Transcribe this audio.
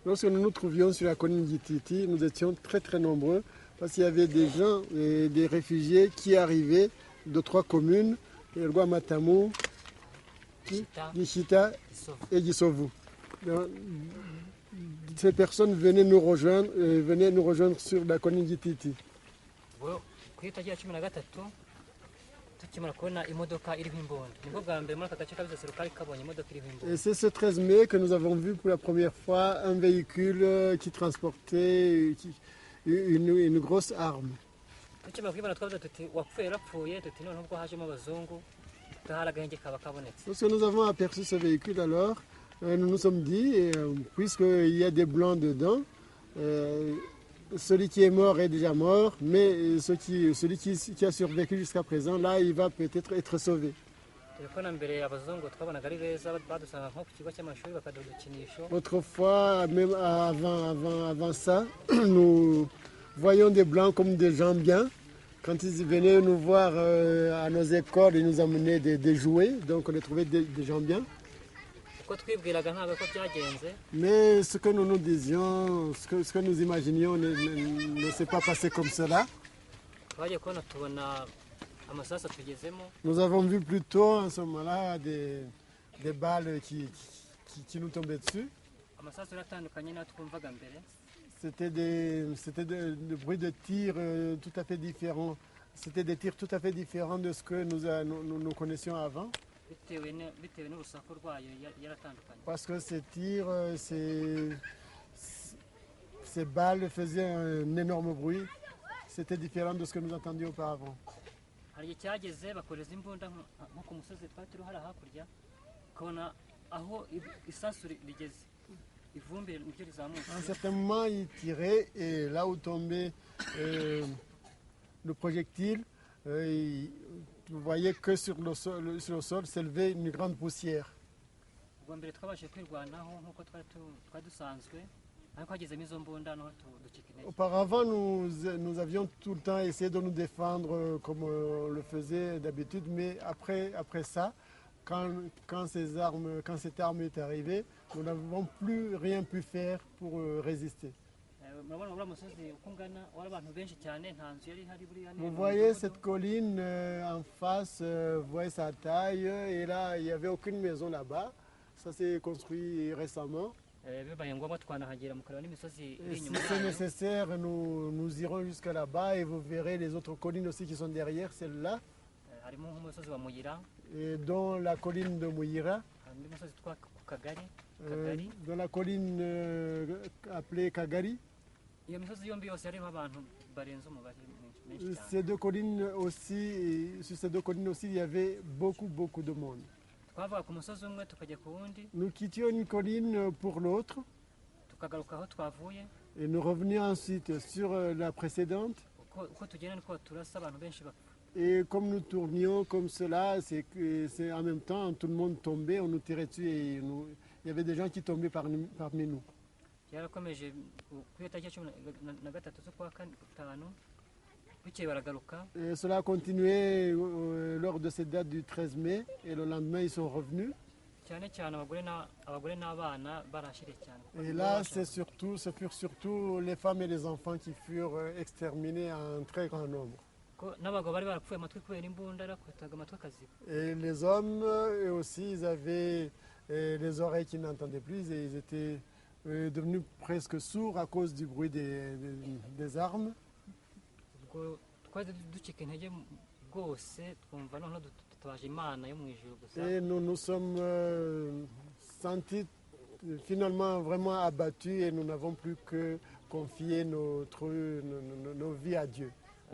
Lorsque nous nous trouvions sur la colline Gititi, nous étions très très nombreux parce qu'il y avait des gens, des réfugiés qui arrivaient de 3 communes, Rwamatamu, Gishita et Gisovu. Ces personnes venaient nous rejoindre sur la colline Gititi. Et c'est ce 13 mai que nous avons vu pour la première fois un véhicule qui transportait une grosse arme. Lorsque nous avons aperçu ce véhicule, alors nous nous sommes dit, puisqu'il y a des blancs dedans, celui qui est mort est déjà mort, mais celui qui a survécu jusqu'à présent, là, il va peut-être être sauvé. Autrefois, même avant ça, nous voyions des blancs comme des gens bien. Quand ils venaient nous voir à nos écoles, ils nous amenaient des jouets, donc on les trouvait des gens bien. Mais ce que nous nous disions, ce que nous imaginions ne s'est pas passé comme cela. Nous avons vu plutôt en ce moment-là des balles qui nous tombaient dessus. C'était des bruits de tirs tout à fait différents. C'était des tirs tout à fait différents de ce que nous connaissions avant. Parce que ces tirs, ces balles faisaient un énorme bruit. C'était différent de ce que nous entendions auparavant. À un certain moment, ils tiraient et là où tombait le projectile, vous voyez que sur le sol s'élevait une grande poussière. Auparavant, nous avions tout le temps essayé de nous défendre comme on le faisait d'habitude, mais après ça, quand cette arme est arrivée, nous n'avons plus rien pu faire pour résister. Vous voyez cette colline en face, vous voyez sa taille, et là, il n'y avait aucune maison là-bas. Ça s'est construit récemment. Et si c'est nécessaire, nous irons jusqu'à là-bas et vous verrez les autres collines aussi qui sont derrière celle-là. Et dont la colline de Muyira, dans la colline appelée Kagari. Ces deux collines aussi, sur ces deux collines aussi, il y avait beaucoup de monde. Nous quittions une colline pour l'autre et nous revenions ensuite sur la précédente. Et comme nous tournions comme cela, c'est en même temps, tout le monde tombait, on nous tirait dessus et il y avait des gens qui tombaient parmi nous. Et cela a continué lors de cette date du 13 mai et le lendemain ils sont revenus. Et là, ce furent surtout les femmes et les enfants qui furent exterminés en très grand nombre. Et les hommes, eux aussi, ils avaient les oreilles qui n'entendaient plus et ils étaient devenus presque sourds à cause du bruit des armes. Et nous nous sommes sentis finalement vraiment abattus et nous n'avons plus que confier nos vies à Dieu.